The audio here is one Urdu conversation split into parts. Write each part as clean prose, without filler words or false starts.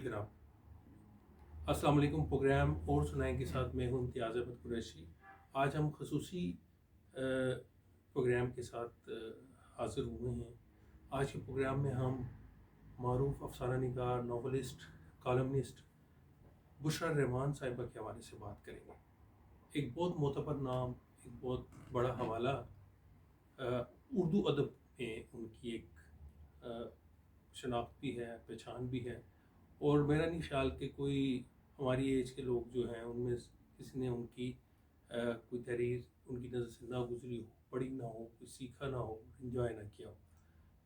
جناب، السلام علیکم۔ پروگرام اور سنائیں کے ساتھ میں ہوں امتیاز احمد قریشی۔ آج ہم خصوصی پروگرام کے ساتھ حاضر ہوئے ہیں۔ آج کے پروگرام میں ہم معروف افسانہ نگار، ناولسٹ، کالمنسٹ بشریٰ الرحمان صاحبہ کے حوالے سے بات کریں گے۔ ایک بہت معتبر نام، ایک بہت بڑا حوالہ اردو ادب میں ان کی ایک شناخت بھی ہے، پہچان بھی ہے، اور میرا نہیں خیال کہ کوئی ہماری ایج کے لوگ جو ہیں ان میں کسی نے ان کی کوئی تحریر ان کی نظر سے نہ گزری ہو، پڑھی نہ ہو، کوئی سیکھا نہ ہو، انجوائے نہ کیا ہو۔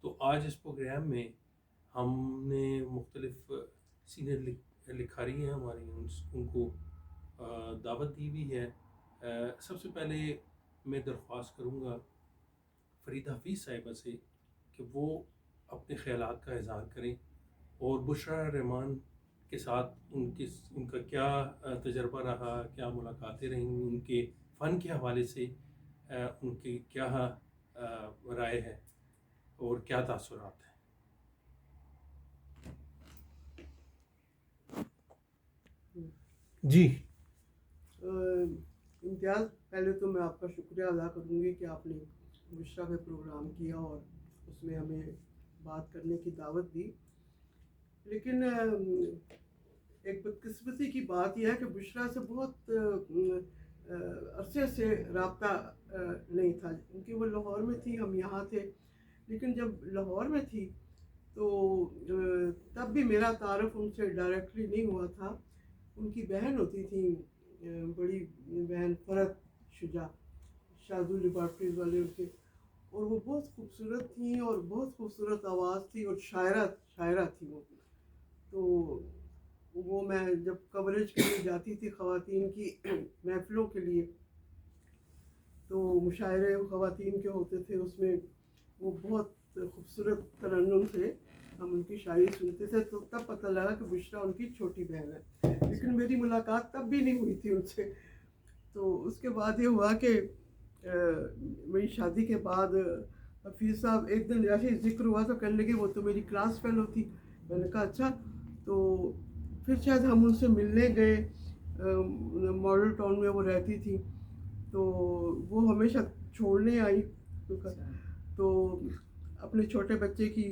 تو آج اس پروگرام میں ہم نے مختلف سینئر لکھاری ہیں ہماری، ان کو دعوت دی ہوئی ہے۔ سب سے پہلے میں درخواست کروں گا فرید حفیظ صاحبہ سے کہ وہ اپنے خیالات کا اظہار کریں اور بشریٰ الرحمان کے ساتھ ان کا کیا تجربہ رہا، کیا ملاقاتیں رہیں، ان کے فن کے حوالے سے ان کی کیا رائے ہے اور کیا تاثرات ہیں۔ جی امتیاز، پہلے تو میں آپ کا شکریہ ادا کروں گی کہ آپ نے بشریٰ پہ پروگرام کیا اور اس میں ہمیں بات کرنے کی دعوت دی۔ لیکن ایک بدقسمتی کی بات یہ ہے کہ بشریٰ سے بہت عرصے سے رابطہ نہیں تھا، کیونکہ وہ لاہور میں تھی، ہم یہاں تھے۔ لیکن جب لاہور میں تھی تو تب بھی میرا تعارف ان سے ڈائریکٹلی نہیں ہوا تھا۔ ان کی بہن ہوتی تھی، بڑی بہن فرحت شجاع، شاذو لیبارٹریز والے ان کے، اور وہ بہت خوبصورت تھیں اور بہت خوبصورت آواز تھی اور شاعرہ تھی وہ۔ تو وہ میں جب کوریج کے لیے جاتی تھی خواتین کی محفلوں کے لیے، تو مشاعرے خواتین کے ہوتے تھے، اس میں وہ بہت خوبصورت ترنم سے ہم ان کی شاعری سنتے تھے، تو تب پتہ لگا کہ بشریٰ ان کی چھوٹی بہن ہے۔ لیکن میری ملاقات تب بھی نہیں ہوئی تھی ان سے۔ تو اس کے بعد یہ ہوا کہ میری شادی کے بعد حفیظ صاحب ایک دن ایسے ہی ذکر ہوا تو کہنے لگے وہ تو میری کلاس فیلو تھی۔ میں نے کہا اچھا۔ تو پھر شاید ہم ان سے ملنے گئے، ماڈل ٹاؤن میں وہ رہتی تھی، تو وہ ہمیشہ چھوڑنے آئی، تو اپنے چھوٹے بچے کی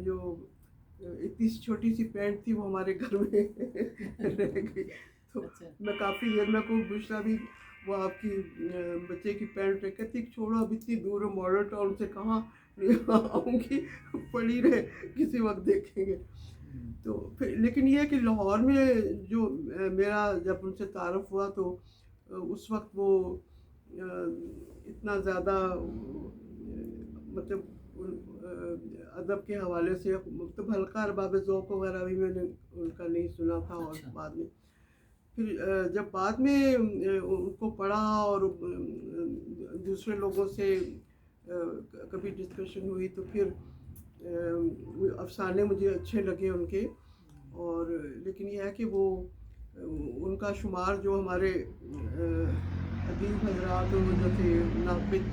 جو اتنی چھوٹی سی پینٹ تھی وہ ہمارے گھر میں رہ گئی۔ تو میں کافی دیر میں کو بشریٰ بھی وہ آپ کی بچے کی پینٹ کہتی چھوڑو، اب اتنی دور ماڈل ٹاؤن سے کہاں آؤں گی، پڑی رہے، کسی وقت دیکھیں گے۔ تو پھر لیکن یہ ہے کہ لاہور میں جو میرا جب ان سے تعارف ہوا تو اس وقت وہ اتنا زیادہ مطلب ادب کے حوالے سے مطلب ہلکا ارباب ذوق وغیرہ بھی میں نے ان کا نہیں سنا تھا۔ اور بعد میں پھر جب بعد میں ان کو پڑھا اور دوسرے لوگوں سے کبھی ڈسکشن ہوئی تو پھر افسانے مجھے اچھے لگے ان کے۔ اور لیکن یہ ہے کہ وہ ان کا شمار جو ہمارے ادیب حضرات جو تھے ناقد،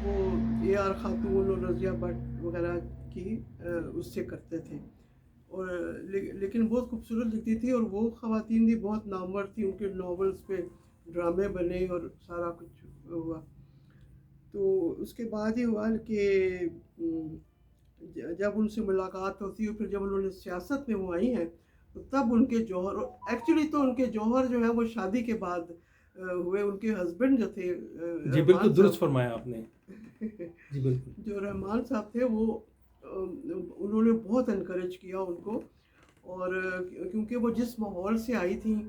وہ اے آر خاتون اور رضیہ بٹ وغیرہ کی اس سے کرتے تھے، اور لیکن بہت خوبصورت لکھتی تھی، اور وہ خواتین بھی بہت نامور تھی، ان کے ناولز پہ ڈرامے بنے اور سارا کچھ ہوا۔ تو اس کے بعد یہ ہوا کہ جب ان سے ملاقات ہوتی ہے، پھر جب انہوں نے سیاست میں وہ آئی ہیں تو تب ان کے جوہر، ایکچولی تو ان کے جوہر جو ہے وہ شادی کے بعد ہوئے۔ ان کے ہسبینڈ جو تھے، جی بالکل درست فرمایا آپ نے، جی بالکل، جو رحمان صاحب تھے، وہ انہوں نے بہت انکریج کیا ان کو، اور کیونکہ وہ جس ماحول سے آئی تھیں،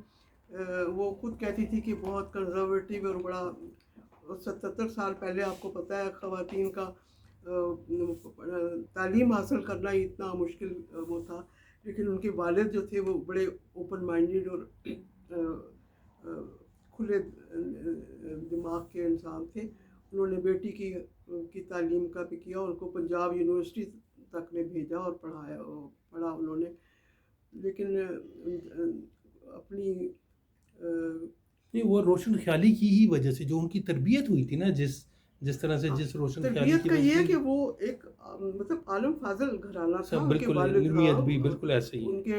وہ خود کہتی تھی کہ بہت کنزرویٹیو اور بڑا 77 سال پہلے آپ کو پتہ ہے خواتین کا تعلیم حاصل کرنا ہی اتنا مشکل وہ تھا۔ لیکن ان کے والد جو تھے وہ بڑے اوپن مائنڈیڈ اور کھلے دماغ کے انسان تھے۔ انہوں نے بیٹی کی تعلیم کا بھی کیا، ان کو پنجاب یونیورسٹی تک میں بھیجا اور پڑھا انہوں نے۔ لیکن اپنی وہ روشن خیالی کی ہی وجہ سے جو ان کی تربیت ہوئی تھی نا، جس طرح سے جس روشن خیالی تربیت کا یہ ہے کہ وہ ایک مطلب عالم فاضل گھرانہ تھا، ان کے بالکل والد علمی ادبی بالکل ایسے ہی ان کے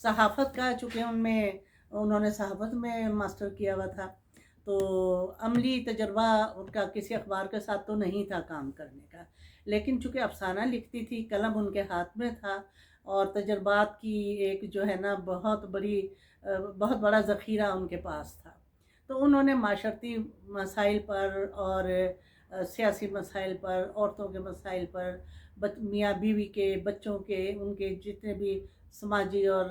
صحافت کا، چونکہ انہوں نے صحافت میں ماسٹر کیا ہوا تھا، تو عملی تجربہ ان کا کسی اخبار کے ساتھ تو نہیں تھا کام کرنے کا، لیکن چونکہ افسانہ لکھتی تھی، قلم ان کے ہاتھ میں تھا، اور تجربات کی ایک جو ہے نا بہت بڑا ذخیرہ ان کے پاس تھا، تو انہوں نے معاشرتی مسائل پر اور سیاسی مسائل پر، عورتوں کے مسائل پر، میاں بیوی کے، بچوں کے، ان کے جتنے بھی سماجی اور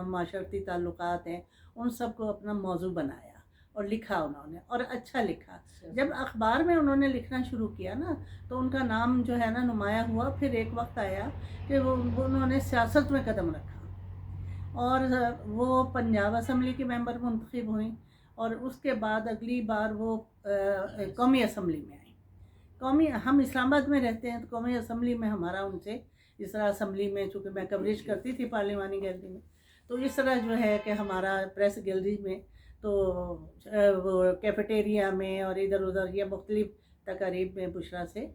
معاشرتی تعلقات ہیں، ان سب کو اپنا موضوع بنایا اور لکھا انہوں نے، اور اچھا لکھا۔ جب اخبار میں انہوں نے لکھنا شروع کیا نا، تو ان کا نام جو ہے نا نمایاں ہوا۔ پھر ایک وقت آیا کہ انہوں نے سیاست میں قدم رکھا، اور وہ پنجاب اسمبلی کی ممبر منتخب ہوئیں، اور اس کے بعد اگلی بار وہ قومی اسمبلی میں آئیں۔ ہم اسلام آباد میں رہتے ہیں، تو قومی اسمبلی میں ہمارا ان سے اس طرح اسمبلی میں، چونکہ میں کوریج کرتی تھی پارلیمانی گیلری میں، تو اس طرح جو ہے کہ ہمارا پریس گیلری میں، تو وہ کیفیٹیریا میں اور ادھر ادھر یا مختلف تقاریب میں بشریٰ سے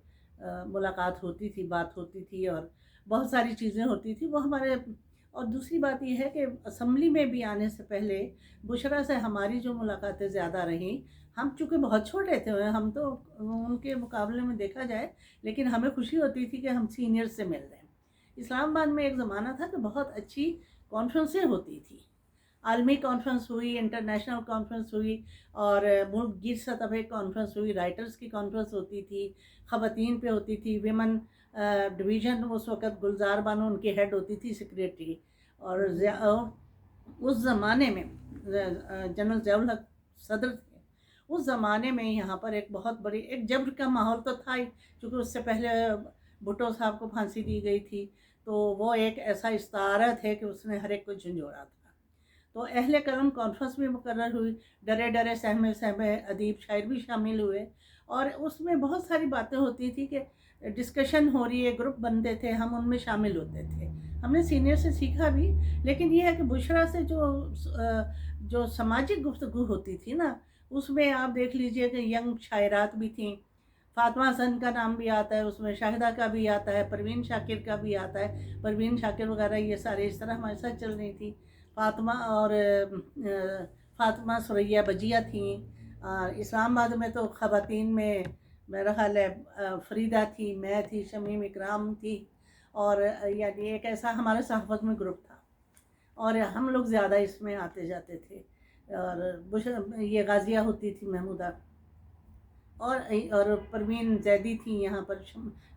ملاقات ہوتی تھی، بات ہوتی تھی، اور بہت ساری چیزیں ہوتی تھی وہ ہمارے۔ اور دوسری بات یہ ہے کہ اسمبلی میں بھی آنے سے پہلے بشریٰ سے ہماری جو ملاقاتیں زیادہ رہیں، ہم چونکہ بہت چھوٹے تھے، ہم تو ان کے مقابلے میں دیکھا جائے، لیکن ہمیں خوشی ہوتی تھی کہ ہم سینئر سے مل رہے ہیں۔ اسلام آباد میں ایک زمانہ تھا کہ بہت اچھی کانفرنسیں ہوتی تھی، عالمی کانفرنس ہوئی، انٹرنیشنل کانفرنس ہوئی، اور ملک گیر سطح پہ کانفرنس ہوئی، رائٹرز کی کانفرنس ہوتی تھی، خواتین پہ ہوتی تھی، ویمن ڈویژن اس وقت گلزار بانو ان کی ہیڈ ہوتی تھی، سیکریٹری، اور اس زمانے میں جنرل ضیاء الحق صدر تھے۔ اس زمانے میں یہاں پر ایک بہت بڑی ایک جبر کا ماحول تو تھا ہی، کیونکہ اس سے پہلے بھٹو صاحب کو پھانسی دی گئی تھی، تو وہ ایک ایسا استعارہ ہے کہ اس نے ہر ایک کو جھنجھوڑا تھا۔ تو اہل قلم کانفرنس بھی مقرر ہوئی، ڈرے ڈرے سہمے سہمے ادیب شاعر بھی شامل ہوئے، اور اس میں بہت ساری باتیں ہوتی تھی کہ ڈسکشن ہو رہی ہے، گروپ بنتے تھے، ہم ان میں شامل ہوتے تھے، ہم نے سینئر سے سیکھا بھی۔ لیکن یہ ہے کہ بشریٰ سے جو سماجی گفتگو ہوتی تھی نا، اس میں آپ دیکھ لیجئے کہ ینگ شاعرات بھی تھیں، فاطمہ حسن کا نام بھی آتا ہے اس میں، شاہدہ کا بھی آتا ہے، پروین شاکر کا بھی آتا ہے، پروین شاکر وغیرہ یہ سارے اس طرح ہمارے ساتھ چل رہی تھی، فاطمہ ثریا بجیہ تھیں۔ اسلام آباد میں تو خواتین میں میرا خیال ہے فریدہ تھی، میں تھی، شمیم اکرام تھی، اور یعنی ایک ایسا ہمارے صحافت میں گروپ تھا، اور ہم لوگ زیادہ اس میں آتے جاتے تھے، اور یہ غازیہ ہوتی تھی محمودہ، اور پروین زیدی تھیں یہاں پر،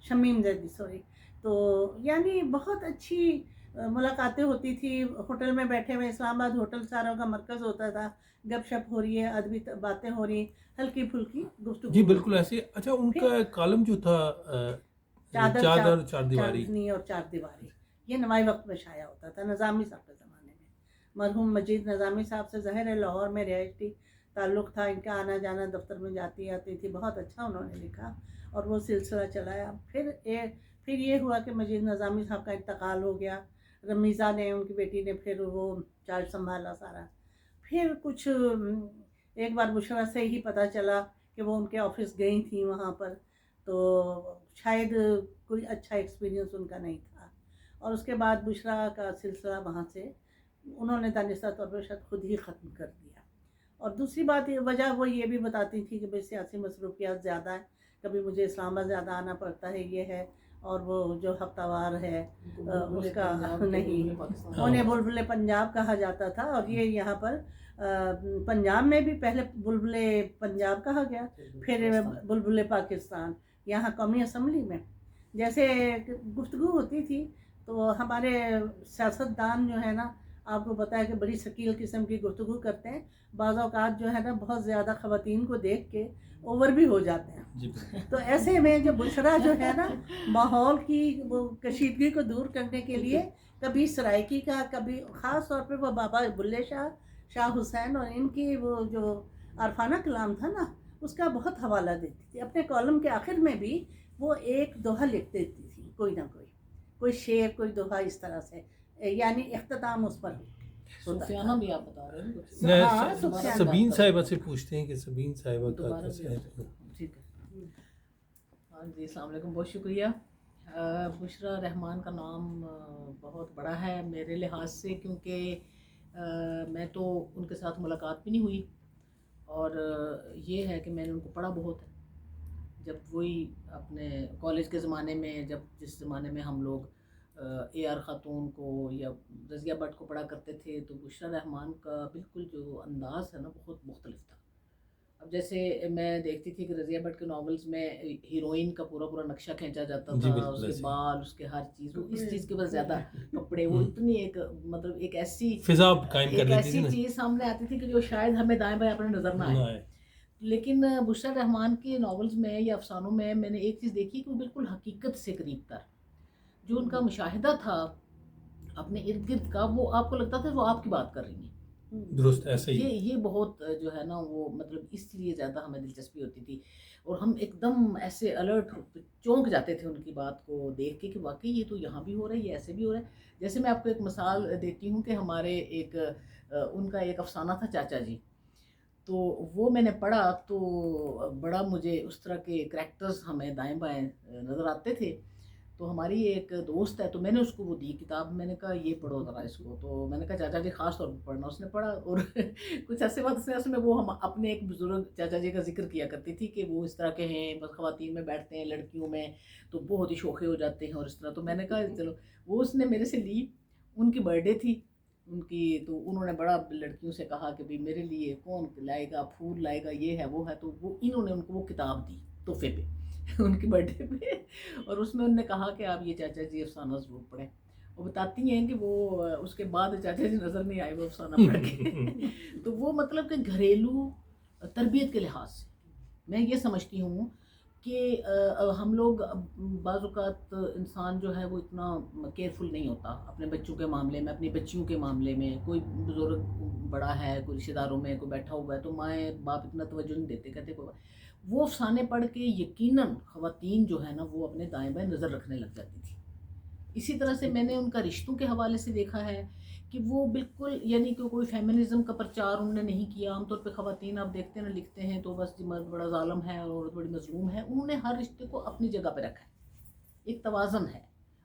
شمیم زیدی سوری۔ تو یعنی بہت اچھی ملاقاتیں ہوتی تھی، ہوٹل میں بیٹھے ہوئے، اسلام آباد ہوٹل ساروں کا مرکز ہوتا تھا، گپ شپ ہو رہی ہے، ادبی باتیں ہو رہی، ہلکی پھلکی گفتگو۔ جی بالکل ایسے۔ اچھا، ان کا کالم جو تھا چادر چار دیواری، چاندنی اور چار دیواری، یہ نوائی وقت میں شائع ہوتا تھا نظامی صاحب کے زمانے میں۔ مرحوم مجید نظامی صاحب سے ظاہر ہے لاہور میں رہائشی تعلق تھا، ان کا آنا جانا، دفتر میں جاتی آتی تھی، بہت اچھا انہوں نے لکھا، اور وہ سلسلہ چلایا۔ پھر یہ ہوا کہ مجید نظامی صاحب کا انتقال ہو گیا، رمیزہ نے، ان کی بیٹی نے پھر وہ چارج سنبھالا سارا۔ پھر کچھ ایک بار بشریٰ سے ہی پتہ چلا کہ وہ ان کے آفس گئی تھیں وہاں پر، تو شاید کوئی اچھا ایکسپیرینس ان کا نہیں تھا، اور اس کے بعد بشریٰ کا سلسلہ وہاں سے انہوں نے دانستہ طور پر شاید خود ہی ختم کر دیا۔ اور دوسری بات وجہ وہ یہ بھی بتاتی تھی کہ بھئی سیاسی مصروفیات زیادہ ہیں، کبھی مجھے اسلام آباد زیادہ آنا پڑتا ہے، یہ ہے، اور وہ جو ہفتہ وار ہے اس کا نہیں، انہیں بلبل پنجاب کہا جاتا تھا، اور یہ یہاں پر پنجاب میں بھی پہلے بلبل پنجاب کہا گیا، پھر بلبل پاکستان، یہاں قومی اسمبلی میں جیسے گفتگو ہوتی تھی۔ تو ہمارے سیاستدان جو ہے نا، آپ کو پتہ ہے کہ بڑی ثقیل قسم کی گفتگو کرتے ہیں، بعض اوقات جو ہے نا بہت زیادہ خواتین کو دیکھ کے اوور بھی ہو جاتے ہیں۔ تو ایسے میں جو بشریٰ جو ہے نا، ماحول کی وہ کشیدگی کو دور کرنے کے لیے کبھی سرائکی کا، کبھی خاص طور پہ وہ بابا بلے شاہ حسین، اور ان کی وہ جو عرفانہ کلام تھا نا، اس کا بہت حوالہ دیتی تھی۔ اپنے کالم کے آخر میں بھی وہ ایک دوہا لکھ دیتی تھی، کوئی نہ کوئی شعر، کوئی دوہا، اس طرح سے، یعنی اختتام اس پر سفیانہ بھی آپ بتا رہے ہیں۔ سبین صاحبہ سے پوچھتے ہیں کہ سبین صاحبہ کا ٹھیک ہے۔ ہاں جی، السلام علیکم، بہت شکریہ بشرا رحمان کا نام بہت بڑا ہے میرے لحاظ سے، کیونکہ میں تو ان کے ساتھ ملاقات بھی نہیں ہوئی، اور یہ ہے کہ میں نے ان کو پڑھا بہت ہے. جب وہی اپنے کالج کے زمانے میں، جس زمانے میں ہم لوگ اے آر خاتون کو یا رضیہ بٹ کو پڑھا کرتے تھے، تو بشرا رحمان کا بالکل جو انداز ہے نا بہت مختلف تھا. اب جیسے میں دیکھتی تھی کہ رضیہ بٹ کے ناولز میں ہیروئن کا پورا پورا نقشہ کھینچا جاتا جی تھا، بالکل اس کے ایسے ہی. بال، اس کے ہر چیز، وہ اس چیز کے بس زیادہ کپڑے، وہ اتنی ایک مطلب ایک ایسی فضا قائم کر لیتی تھی نا. چیز سامنے آتی تھی کہ جو شاید ہمیں دائیں بائیں اپنے نظر نہ آئے. لیکن بشرا رحمان کے ناولز میں یا افسانوں میں نے ایک چیز دیکھی کہ وہ بالکل حقیقت سے قریب تر، جو ان کا مشاہدہ تھا اپنے ارد گرد کا، وہ آپ کو لگتا تھا وہ آپ کی بات کر رہی ہیں. درست ایسے ہی. یہ بہت جو ہے نا وہ مطلب اس لیے زیادہ ہمیں دلچسپی ہوتی تھی، اور ہم ایک دم ایسے الرٹ چونک جاتے تھے ان کی بات کو دیکھ کے کہ واقعی یہ تو یہاں بھی ہو رہا ہے، یہ ایسے بھی ہو رہا ہے. جیسے میں آپ کو ایک مثال دیتی ہوں کہ ہمارے ان کا ایک افسانہ تھا چاچا جی، تو وہ میں نے پڑھا تو بڑا مجھے اس طرح کے کریکٹرز ہمیں دائیں بائیں نظر آتے تھے. تو ہماری ایک دوست ہے، تو میں نے اس کو وہ دی کتاب، میں نے کہا یہ پڑھو ذرا اس کو. تو میں نے کہا چاچا جی خاص طور پر پڑھنا. اس نے پڑھا، اور کچھ ایسے وقت سے اس میں وہ ہم اپنے ایک بزرگ چاچا جی کا ذکر کیا کرتی تھی کہ وہ اس طرح کے ہیں، بس خواتین میں بیٹھتے ہیں، لڑکیوں میں تو بہت ہی شوخے ہو جاتے ہیں اور اس طرح. تو میں نے کہا چلو، وہ اس نے میرے سے لی، ان کی برتھ ڈے تھی ان کی، تو انہوں نے بڑا لڑکیوں سے کہا کہ بھئی میرے لیے کون لائے گا، پھول لائے گا، یہ ہے وہ ہے. تو وہ انہوں نے ان کو وہ کتاب دی تحفے پہ ان کی برتھ ڈے پہ، اور اس میں انہوں نے کہا کہ آپ یہ چاچا جی افسانہ ضرور پڑھیں. وہ بتاتی ہیں کہ وہ اس کے بعد چاچا جی نظر نہیں آئے وہ افسانہ پڑھ کے. تو وہ مطلب کہ گھریلو تربیت کے لحاظ سے میں یہ سمجھتی ہوں کہ ہم لوگ بعض اوقات انسان جو ہے وہ اتنا کیئرفل نہیں ہوتا اپنے بچوں کے معاملے میں، اپنی بچیوں کے معاملے میں. کوئی بزرگ بڑا ہے، کوئی رشتہ داروں میں کوئی بیٹھا ہوا ہے تو مائیں باپ اتنا توجہ نہیں دیتے، کہتے وہ افسانے پڑھ کے یقیناً خواتین جو ہے نا وہ اپنے دائیں بائیں نظر رکھنے لگ جاتی تھی. اسی طرح سے میں نے ان کا رشتوں کے حوالے سے دیکھا ہے کہ وہ بالکل یعنی کہ کوئی فیمنزم کا پرچار انہوں نے نہیں کیا. عام طور پہ خواتین آپ دیکھتے ہیں نا لکھتے ہیں تو بس مرد بڑا ظالم ہے اور عورت بڑی مظلوم ہے. انہوں نے ہر رشتے کو اپنی جگہ پہ رکھا ہے، ایک توازن ہے.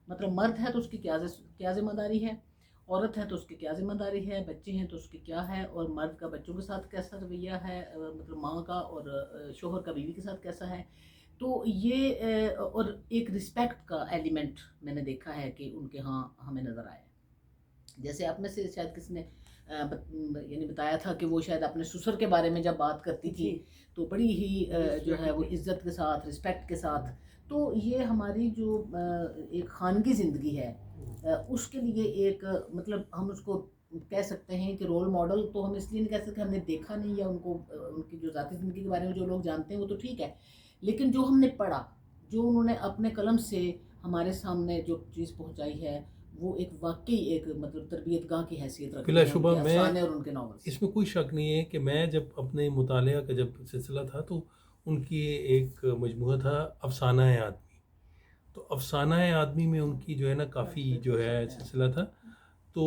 مطلب مرد ہے تو اس کی کیا ذمہ داری ہے، عورت ہے تو اس کی کیا ذمہ داری ہے، بچے ہیں تو اس کی کیا ہے، اور مرد کا بچوں کے ساتھ کیسا رویہ ہے، مطلب ماں کا، اور شوہر کا بیوی کے ساتھ کیسا ہے. تو یہ اور ایک رسپیکٹ کا ایلیمنٹ میں نے دیکھا ہے کہ ان کے ہاں ہمیں نظر آیا. جیسے آپ میں سے شاید کسی نے یعنی بتایا تھا کہ وہ شاید اپنے سسر کے بارے میں جب بات کرتی تھی تو بڑی ہی جو ہے وہ عزت کے ساتھ، رسپیکٹ کے ساتھ. تو یہ ہماری جو ایک خانگی زندگی ہے اس کے لیے ایک مطلب ہم اس کو کہہ سکتے ہیں کہ رول ماڈل تو ہم اس لیے نہیں کہہ سکتے ہم نے دیکھا نہیں، یا ان کو ان کی جو ذاتی زندگی کے بارے میں جو لوگ جانتے ہیں وہ تو ٹھیک ہے، لیکن جو ہم نے پڑھا، جو انہوں نے اپنے قلم سے ہمارے سامنے جو چیز پہنچائی ہے وہ ایک واقعی ایک مطلب تربیت گاہ کی حیثیت رکھتی بلا ہے شبہ. ان کے افسانے اور ان کے ناولز. اس میں کوئی شک نہیں ہے کہ میں جب اپنے مطالعہ کا جب سلسلہ تھا تو ان کی ایک مجموعہ تھا افسانہ آدمی. تو افسانہ آدمی میں ان کی جو ہے نا کافی جو ہے سلسلہ تھا. تو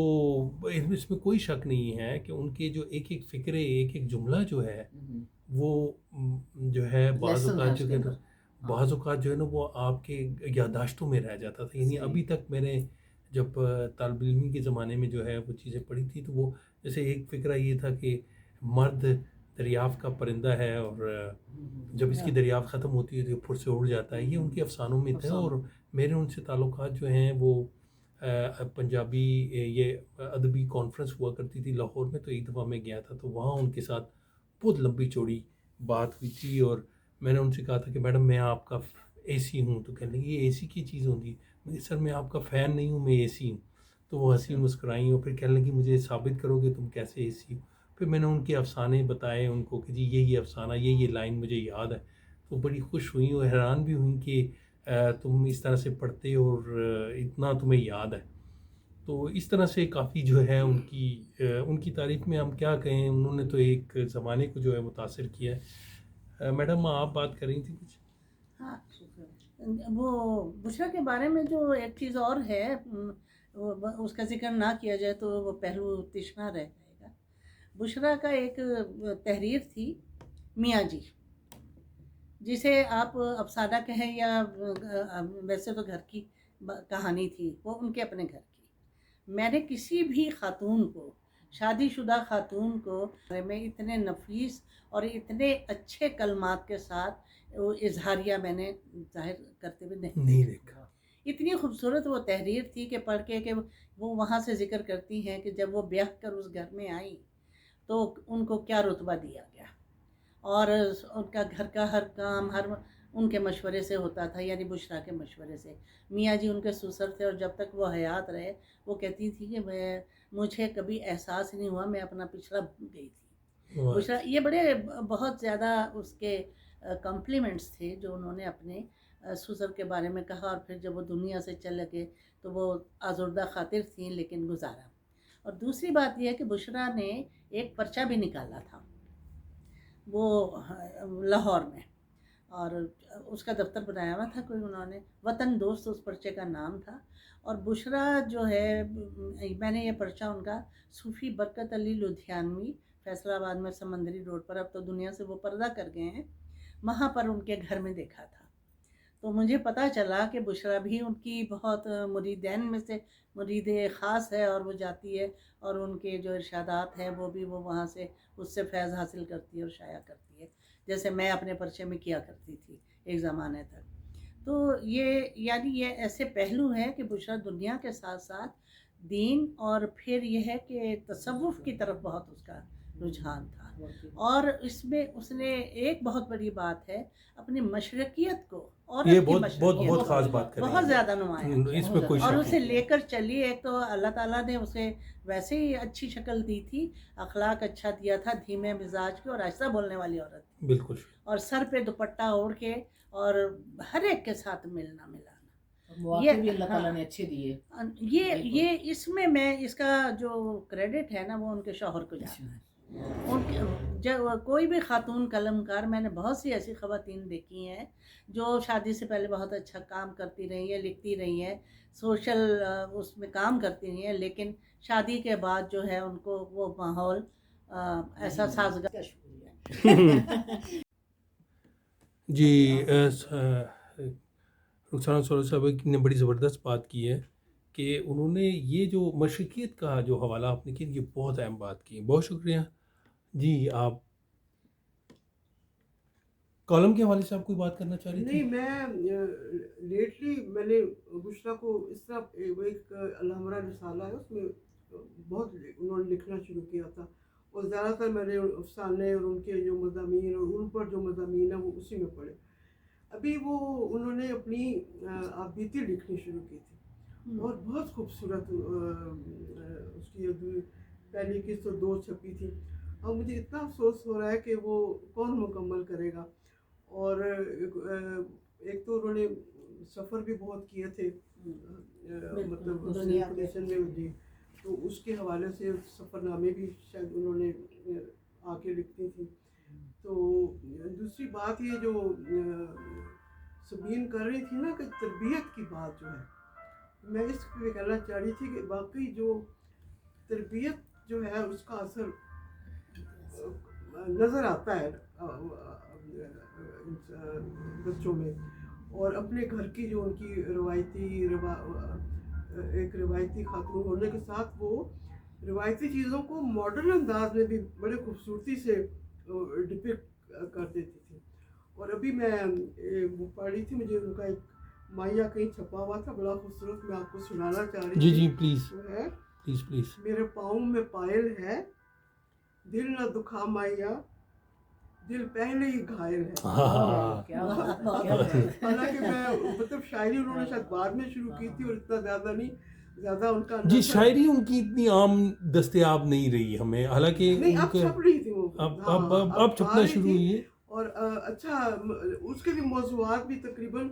اس میں کوئی شک نہیں ہے کہ ان کے جو ایک ایک فکرے، ایک ایک جملہ جو ہے وہ جو ہے بعض اوقات جو ہے نا وہ آپ کے یادداشتوں میں رہ جاتا تھا. یعنی ابھی تک میں نے جب طالب علمی کے زمانے میں جو ہے وہ چیزیں پڑھی تھی تو وہ جیسے ایک فکرہ یہ تھا کہ مرد دریافت کا پرندہ ہے اور جب اس کی دریافت ختم ہوتی ہے تو پھر سے اڑ جاتا ہے. یہ ان کے افسانوں میں تھے اور میرے ان سے تعلقات جو ہیں وہ پنجابی یہ ادبی کانفرنس ہوا کرتی تھی لاہور میں، تو ایک دفعہ میں گیا تھا تو وہاں ان کے ساتھ بہت لمبی چوڑی بات ہوئی تھی. اور میں نے ان سے کہا تھا کہ میڈم میں آپ کا اے سی ہوں. تو کہنے لگی یہ اے سی کی چیز ہوتی ہے. سر میں آپ کا فین نہیں ہوں، میں اے سی ہوں. تو وہ ہنسی مسکرائیں اور پھر کہنے لگی مجھے ثابت کرو کہ تم کیسے اے سی ہو. پھر میں نے ان کے افسانے بتائے ان کو کہ جی یہ افسانہ، یہ لائن مجھے یاد ہے. تو بڑی خوش ہوئیں اور حیران بھی ہوئیں کہ تم اس طرح سے پڑھتے اور اتنا تمہیں یاد ہے. تو اس طرح سے کافی جو ہے ان کی تعریف میں ہم کیا کہیں، انہوں نے تو ایک زمانے کو جو ہے متاثر کیا ہے. میڈم آپ بات کر رہی تھی کچھ؟ ہاں، وہ بشرا کے بارے میں جو ایک چیز اور ہے اس کا ذکر نہ کیا جائے تو وہ پہلو تشنا رہ جائے گا. بشرا کا ایک تحریر تھی میاں جی. جسے آپ افسانہ کہیں یا ویسے تو گھر کی کہانی تھی، وہ ان کے اپنے گھر کی. میں نے کسی بھی خاتون کو، شادی شدہ خاتون کو میں اتنے نفیس اور اتنے اچھے کلمات کے ساتھ وہ اظہاریہ میں نے ظاہر کرتے ہوئے نہیں دیکھا. اتنی خوبصورت وہ تحریر تھی کہ پڑھ کے کہ وہ وہاں سے ذکر کرتی ہیں کہ جب وہ بیاہ کر اس گھر میں آئیں تو ان کو کیا رتبہ دیا گیا، اور ان کا گھر کا ہر کام ان کے مشورے سے ہوتا تھا، یعنی بشریٰ کے مشورے سے. میاں جی ان کے سسر تھے، اور جب تک وہ حیات رہے وہ کہتی تھی کہ مجھے کبھی احساس نہیں ہوا میں اپنا پچھڑا بھول گئی تھی. بشریٰ یہ بڑے بہت زیادہ اس کے کمپلیمنٹس تھے جو انہوں نے اپنے سسر کے بارے میں کہا. اور پھر جب وہ دنیا سے چل لگے تو وہ آزردہ خاطر تھیں لیکن گزارا. اور دوسری بات یہ ہے کہ بشریٰ نے ایک پرچہ بھی نکالا تھا وہ لاہور میں، اور اس کا دفتر بنایا ہوا تھا کوئی، انہوں نے وطن دوست اس پرچے کا نام تھا. اور بشریٰ جو ہے، میں نے یہ پرچہ ان کا صوفی برکت علی لدھیانوی فیصلہ آباد میں سمندری روڈ پر، اب تو دنیا سے وہ پردہ کر گئے ہیں، وہاں پر ان کے گھر میں دیکھا تھا. تو مجھے پتہ چلا کہ بشریٰ بھی ان کی بہت مریدین میں سے مرید خاص ہے، اور وہ جاتی ہے اور ان کے جو ارشادات ہیں وہ بھی وہ وہاں سے اس سے فیض حاصل کرتی ہے اور شائع کرتی ہے، جیسے میں اپنے پرچے میں کیا کرتی تھی ایک زمانے تک. تو یعنی یہ ایسے پہلو ہیں کہ بشریٰ دنیا کے ساتھ ساتھ دین، اور پھر یہ ہے کہ تصوف کی طرف بہت اس کا رجحان تھا. اور اس میں اس نے ایک بہت بڑی بات ہے اپنی مشرقیت کو، اور یہ بہت خاص بات کر بہت زیادہ نمایاں اس میں کوئی اور شک اسے نہیں. لے کر چلی. ایک تو اللہ تعالیٰ نے اسے ویسے ہی اچھی شکل دی تھی، اخلاق اچھا دیا تھا، دھیمے مزاج کی اور آہستہ بولنے والی عورت تھی، بالکل. اور سر پہ دوپٹہ اوڑھ کے اور ہر ایک کے ساتھ ملنا ملانا، مواقع بھی اللہ تعالیٰ نے اچھے دیے. یہ اس میں اس کا جو کریڈٹ ہے نا وہ ان کے شوہر کو جاتا ہے. جب کوئی بھی خاتون قلم کار، میں نے بہت سی ایسی خواتین دیکھی ہیں جو شادی سے پہلے بہت اچھا کام کرتی رہی ہیں، لکھتی رہی ہیں، سوشل اس میں کام کرتی رہی ہیں، لیکن شادی کے بعد جو ہے ان کو وہ ماحول ایسا سازگار. جی، رخسانہ سورہ صاحب نے بڑی زبردست بات کی ہے کہ انہوں نے یہ جو مشرقیت کا جو حوالہ آپ نے کیا، یہ بہت اہم بات کی. بہت شکریہ. جی، آپ کالم کے حوالے سے آپ کوئی بات کرنا چاہ رہی تھی؟ نہیں، میں لیٹلی میں نے بشریٰ کو اس طرح، وہ ایک الحمرہ رسالہ ہے، اس میں بہت انہوں نے لکھنا شروع کیا تھا، اور زیادہ تر میں نے افسانے اور ان کے جو مضامین اور ان پر جو مضامین ہیں وہ اسی میں پڑھے. ابھی وہ انہوں نے اپنی آپ بیتی لکھنی شروع کی تھی، اور بہت خوبصورت اس کی پہلی قسط 2 چھپی تھی. اور مجھے اتنا افسوس ہو رہا ہے کہ وہ کون مکمل کرے گا. اور ایک تو انہوں نے سفر بھی بہت کیے تھے، مطلب دنیا پوزیشن میں. جی، تو اس کے حوالے سے سفر نامے بھی شاید انہوں نے آ کے لکھتی تھی. تو دوسری بات یہ جو سبین کر رہی تھی نا کہ تربیت کی بات جو ہے، میں اس پہ کہنا چاہ رہی تھی کہ باقی جو تربیت جو ہے اس کا اثر نظر آتا ہے بچوں میں، اور اپنے گھر کی جو ان کی ایک روایتی خاتون ہونے کے ساتھ وہ روایتی چیزوں کو ماڈرن انداز میں بھی بڑے خوبصورتی سے ڈپکٹ کر دیتی تھی. اور ابھی میں وہ پڑھ رہی تھی، مجھے ان کا ایک مائیا کہیں چھپا ہوا تھا بڑا خوبصورت، میں آپ کو سنانا چاہ رہی تھی. جی پلیز وہ ہے، پلیز. میرے پاؤں میں پائل ہے، دل نہ دکھا مائیا، دل پہلے ہی گھائل ہے. حالانکہ میں مطلب شاعری انہوں نے شاید بعد میں شروع کی تھی، اور اتنا زیادہ نہیں، زیادہ ان کا جی شاعری ان کی اتنی عام دستیاب نہیں رہی ہمیں، حالانکہ نہیں اب چھپ رہی تھی وہ، اب چھپنا شروع ہوئی ہے. اور اچھا اس کے بھی موضوعات بھی تقریباً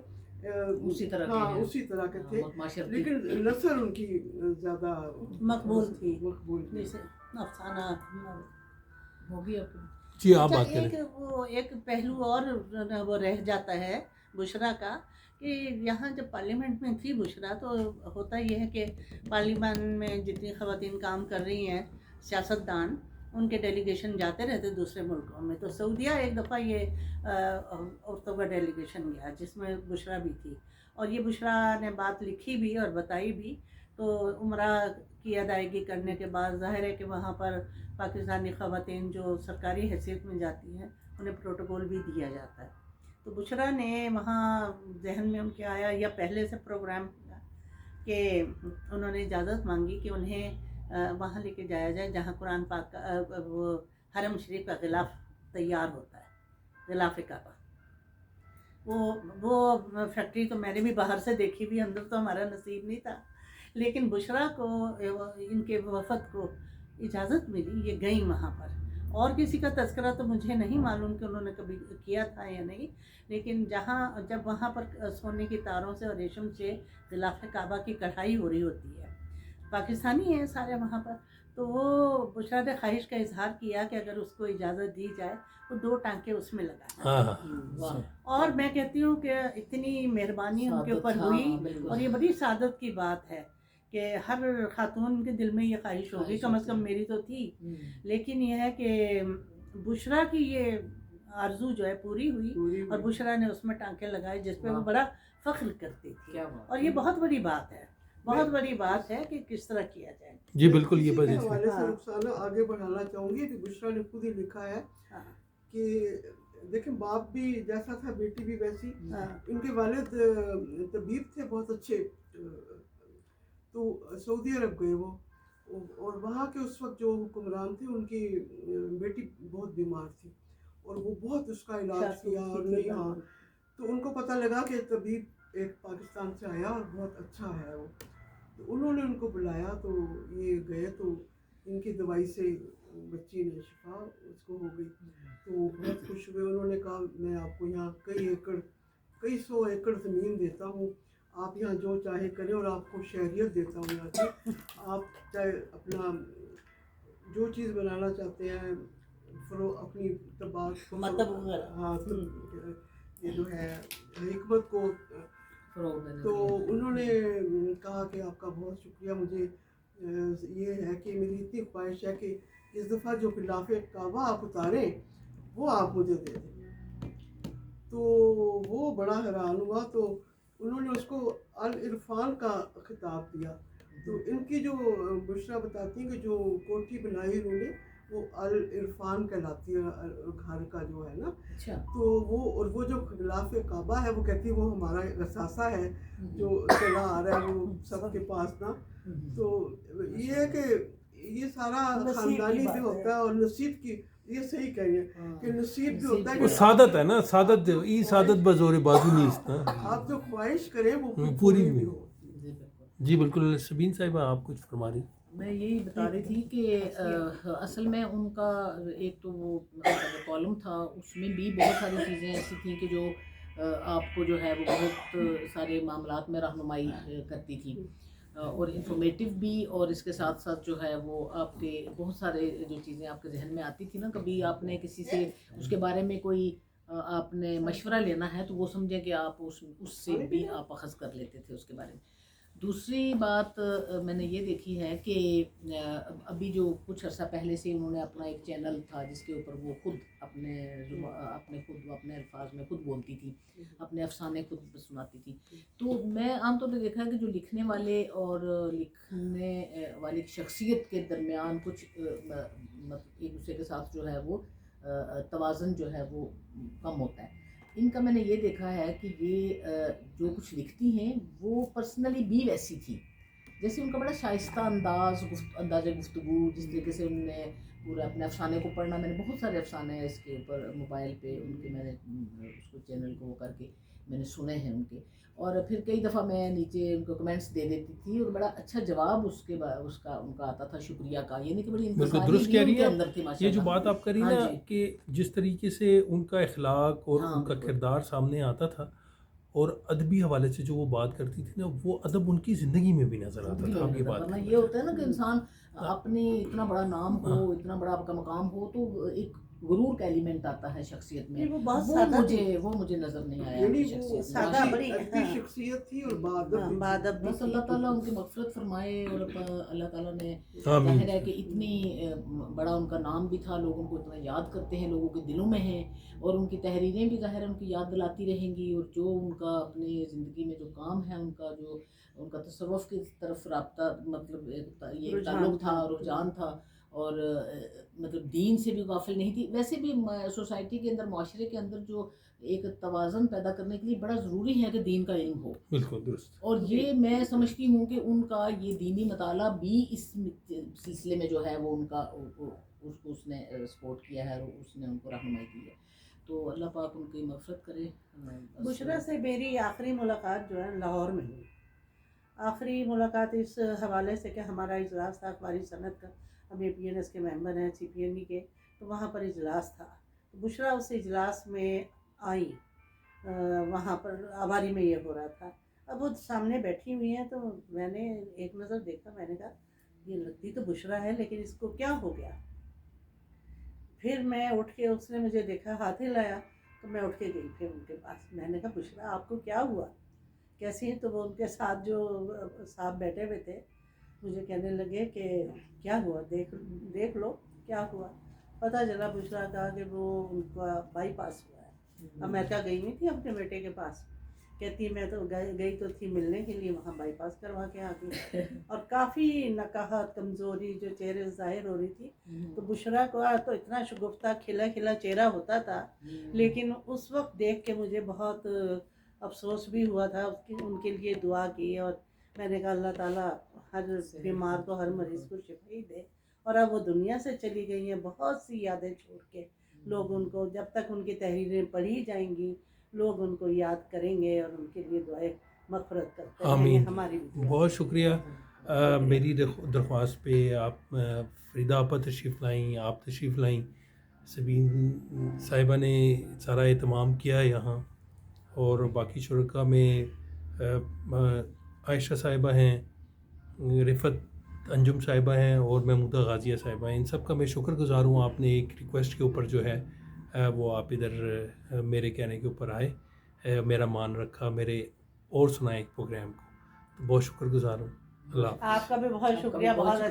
اسی طرح کے تھے، لیکن نثر ان کی زیادہ مقبول تھی. تھی. افسانہ ہو گیا. جی آپ بات کریں. وہ ایک پہلو اور وہ رہ جاتا ہے بشریٰ کا کہ یہاں جب پارلیمنٹ میں تھی بشریٰ تو ہوتا یہ ہے کہ پارلیمان میں جتنی خواتین کام کر رہی ہیں سیاست دان، ان کے ڈیلیگیشن جاتے رہتے دوسرے ملکوں میں. تو سعودیہ ایک دفعہ یہ عورتوں کا ڈیلیگیشن گیا جس میں بشرا بھی تھی, اور یہ بشرا نے بات لکھی بھی اور بتائی بھی. تو عمرہ کی ادائیگی کرنے کے بعد ظاہر ہے کہ وہاں پر پاکستانی خواتین جو سرکاری حیثیت میں جاتی ہیں انہیں پروٹوکول بھی دیا جاتا ہے. تو بشرا نے وہاں ذہن میں ان کے آیا یا پہلے سے پروگرام کیا کہ انہوں نے اجازت مانگی کہ انہیں وہاں لے کے جایا جائے جہاں قرآن پاک کا وہ حرم شریف کا غلاف تیار ہوتا ہے, غلاف کعبہ. وہ فیکٹری تو میں نے بھی باہر سے دیکھی بھی, اندر تو ہمارا نصیب نہیں تھا, لیکن بشرا کو ان کے وفد کو اجازت ملی, یہ گئیں وہاں پر. اور کسی کا تذکرہ تو مجھے نہیں معلوم کہ انہوں نے کبھی کیا تھا یا نہیں, لیکن جب وہاں پر سونے کی تاروں سے اور ریشم سے غلاف کعبہ کی کڑھائی ہو رہی ہوتی ہے, پاکستانی ہیں سارے وہاں پر, تو وہ بشرا نے خواہش کا اظہار کیا کہ اگر اس کو اجازت دی جائے تو 2 ٹانکے اس میں لگائیں. اور میں کہتی ہوں کہ اتنی مہربانی ان کے اوپر ہوئی, اور یہ بڑی سعادت کی بات ہے کہ ہر خاتون کے دل میں یہ خواہش ہوگی, کم از کم میری تو تھی. لیکن یہ ہے کہ بشرا کی یہ آرزو جو ہے پوری ہوئی, اور بشرا نے اس میں ٹانکے لگائے جس پہ وہ بڑا فخر کرتی تھی. اور یہ بہت بڑی بات ہے, بہت بڑی بات ہے کہ کس طرح کیا جائے. جی بالکل, یہ اسی کے حوالے سے رخسانہ آگے بڑھانا چاہوں گی کہ بشرا نے خود ہی لکھا ہے کہ دیکھیں باپ بھی جیسا تھا بیٹی بھی ویسی. ان کے والد طبیب تھے بہت اچھے, تو سعودی عرب گئے وہ, اور وہاں کے اس وقت جو حکمران تھے ان کی بیٹی بہت بیمار تھی, اور وہ بہت اس کا علاج کیا اور نہیں. ہاں, تو ان کو پتہ لگا کہ طبیب ایک پاکستان سے آیا اور بہت اچھا ہے وہ, تو انہوں نے ان کو بلایا. تو یہ گئے تو ان کی دوائی سے بچی نے شفا اس کو ہو گئی. تو وہ بہت خوش ہوئے. انہوں نے کہا میں آپ کو یہاں کئی 100 ایکڑ زمین دیتا ہوں, آپ یہاں جو چاہے کریں, اور آپ کو شہریت دیتا ہوں یہاں کی. آپ چاہے اپنا جو چیز بنانا چاہتے ہیں, اپنی ہاں یہ جو ہے حکمت کو. تو انہوں نے کہا کہ آپ کا بہت شکریہ, مجھے یہ ہے کہ میری اتنی خواہش ہے کہ اس دفعہ جو غلاف کعبہ آپ اتاریں وہ آپ مجھے دے دیں. تو وہ بڑا حیران ہوا. تو انہوں نے اس کو العرفان کا خطاب دیا. تو ان کی جو بشرا بتاتی ہیں کہ جو کوٹھی بنائی انہوں نے وہ العرفان کہلاتی ہے, گھر کا جو ہے نا. تو وہ جو غلاف کعبہ ہے وہ کہتی ہے وہ ہمارا غصاصہ ہے جو چلا آ رہا ہے وہ سب کے پاس نا. تو یہ ہے کہ یہ سارا خاندانی بھی ہوتا ہے, اور نصیب کی یہ صحیح کہہ رہی ہے کہ نصیب بھی ہوتا ہے. وہ سعادت ہے نا, سعادت ای سعادت بزور بازو نیست. آپ جو خواہش کریں وہ پوری بھی ہو. جی بالکل. سبین صاحبہ آپ کچھ فرما رہی. میں یہی بتا رہی تھی کہ اصل میں ان کا ایک تو وہ کالم تھا, اس میں بھی بہت ساری چیزیں ایسی تھیں کہ جو آپ کو جو ہے وہ بہت سارے معاملات میں رہنمائی کرتی تھی, اور انفارمیٹیو بھی, اور اس کے ساتھ ساتھ جو ہے وہ آپ کے بہت سارے جو چیزیں آپ کے ذہن میں آتی تھی نا, کبھی آپ نے کسی سے اس کے بارے میں کوئی آپ نے مشورہ لینا ہے تو وہ سمجھیں کہ آپ اس سے بھی آپ اخذ کر لیتے تھے اس کے بارے میں. دوسری بات میں نے یہ دیکھی ہے کہ ابھی جو کچھ عرصہ پہلے سے انہوں نے اپنا ایک چینل تھا جس کے اوپر وہ خود اپنے الفاظ میں خود بولتی تھی, اپنے افسانے خود سناتی تھی. تو میں عام طور پہ دیکھا ہے کہ جو لکھنے والے اور لکھنے والی شخصیت کے درمیان کچھ ایک دوسرے کے ساتھ جو ہے وہ توازن جو ہے وہ کم ہوتا ہے. ان کا میں نے یہ دیکھا ہے کہ یہ جو کچھ لکھتی ہیں وہ پرسنلی بھی ویسی تھی, جیسے ان کا بڑا شائستہ انداز گفتگو, جس طریقے سے انہوں نے پورے اپنے افسانے کو پڑھنا. میں نے بہت سارے افسانے ہیں اس کے اوپر موبائل پہ ان کے, میں نے اس کو چینل کو کر کے میں نے سنے ہیں ان کے, اور پھر کئی دفعہ میں نیچے ان کو کمنٹس دے دیتی تھی, اور بڑا اچھا جواب ان کا آتا تھا, شکریہ کا. یہ نہیں کہ بڑی درست کہہ رہی ہیں. یہ جو بات آپ کر رہی نا کہ جس طریقے سے ان کا اخلاق اور ان کا کردار سامنے آتا تھا, اور ادبی حوالے سے جو وہ بات کرتی تھی نا, وہ ادب ان کی زندگی میں بھی نظر آتا تھا. یہ بات یہ ہوتا ہے نا کہ انسان اپنی اتنا بڑا نام ہو, اتنا بڑا آپ کا مقام ہو, تو ایک غرور کا ایلیمنٹ آتا ہے شخصیت میں، وہ بہت سادہ تھی، وہ مجھے نظر نہیں آیا یعنی ان کی وہ شخصیت میں۔ سادہ بڑی ادبی شخصیت تھی اور باادب بھی تھی۔ بادب بس اللہ تعالیٰ ان کی مغفرت فرمائے، اور اللہ تعالیٰ نے آمین۔ ظاہر ہے کہ اتنی بڑا ان کا نام بھی تھا، لوگ ان کو اتنا یاد کرتے ہیں، لوگوں کے دلوں میں ہیں، اور ان کی تحریریں بھی ظاہر ہے ان کی یاد دلاتی رہیں گی، اور جو ان کا اپنی زندگی میں جو کام ہے، ان کا جو ان کا تصوف کی طرف رابطہ مطلب یہ تعلق تھا، رجحان تھا، اور مطلب دین سے بھی غافل نہیں تھی۔ ویسے بھی سوسائٹی کے اندر، معاشرے کے اندر جو ایک توازن پیدا کرنے کے لیے بڑا ضروری ہے کہ دین کا علم ہو، بالکل درست۔ اور یہ میں سمجھتی ہوں کہ ان کا یہ دینی مطالعہ بھی اس سلسلے میں جو ہے وہ ان کا اس نے سپورٹ کیا ہے، اور اس نے ان کو رہنمائی کی ہے، تو اللہ پاک ان کی مغفرت کرے۔ بشریٰ سے میری آخری ملاقات جو ہے لاہور میں ہوئی، آخری ملاقات اس حوالے سے کہ ہمارا اجلاس تھا اخباری صنعت کا، ہم اے پی این ایس کے ممبر ہیں، سی پی این بی کے، تو وہاں پر اجلاس تھا، بشریٰ اس اجلاس میں آئی، وہاں پر آباری میں یہ ہو رہا تھا، اب وہ سامنے بیٹھی ہوئی ہیں، تو میں نے ایک نظر دیکھا، میں نے کہا یہ لگتی تو بشریٰ ہے، لیکن اس کو کیا ہو گیا؟ پھر میں اٹھ کے، اس نے مجھے دیکھا، ہاتھ ہلایا، تو میں اٹھ کے گئی پھر ان کے پاس، میں نے کہا بشریٰ آپ کو کیا ہوا، کیسی ہیں؟ تو وہ ان کے ساتھ جو صاحب بیٹھے ہوئے تھے مجھے کہنے لگے کہ کیا ہوا، دیکھ لو کیا ہوا۔ پتہ چلا بشریٰ کا کہ وہ ان کا بائی پاس ہوا ہے، امریکہ گئی ہوئی تھی اپنے بیٹے کے پاس، کہتی میں تو گئی تو تھی ملنے کے لیے، وہاں بائی پاس کروا کے آ گئی، اور کافی نقاہت، کمزوری جو چہرے سے ظاہر ہو رہی تھی، تو بشریٰ کو تو اتنا شگفتہ کھلا کھلا چہرہ ہوتا تھا، لیکن اس وقت دیکھ کے مجھے بہت افسوس بھی ہوا تھا، ان کے لیے دعا کی، اور میں نے کہا اللہ تعالیٰ ہر بیمار کو، ہر مریض کو شفا ہی دے، اور اب وہ دنیا سے چلی گئی ہیں، بہت سی یادیں چھوڑ کے، لوگ ان کو جب تک ان کی تحریریں پڑھی جائیں گی، لوگ ان کو یاد کریں گے، اور ان کے لیے دعائیں مغفرت کرتے ہیں، آمین۔ ہماری بھی دعا۔ بہت شکریہ۔ میری درخواست پہ آپ فریدہ آپا تشریف لائیں، آپ تشریف لائیں، سبین صاحبہ نے سارا اہتمام کیا یہاں، اور باقی شرکا میں عائشہ صاحبہ ہیں، رفت انجم صاحبہ ہیں، اور محمودہ غازیہ صاحبہ ہیں، ان سب کا میں شکر گزار ہوں۔ آپ نے ایک ریکویسٹ کے اوپر جو ہے وہ آپ ادھر میرے کہنے کے اوپر آئے، میرا مان رکھا، میرے اور سنائے ایک پروگرام کو، تو بہت شکر گزار ہوں۔ اللہ حافظ۔ آپ کا بھی بہت شکریہ، بہت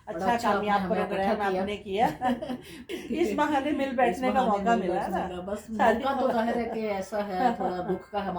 اچھا کامیاب پروگرام آپ نے کیا، اس بہانے مل بیٹھنے کا موقع ملا نا، بس موقع تو ظاہر ہے کہ ایسا ہے، تھوڑا دکھ کا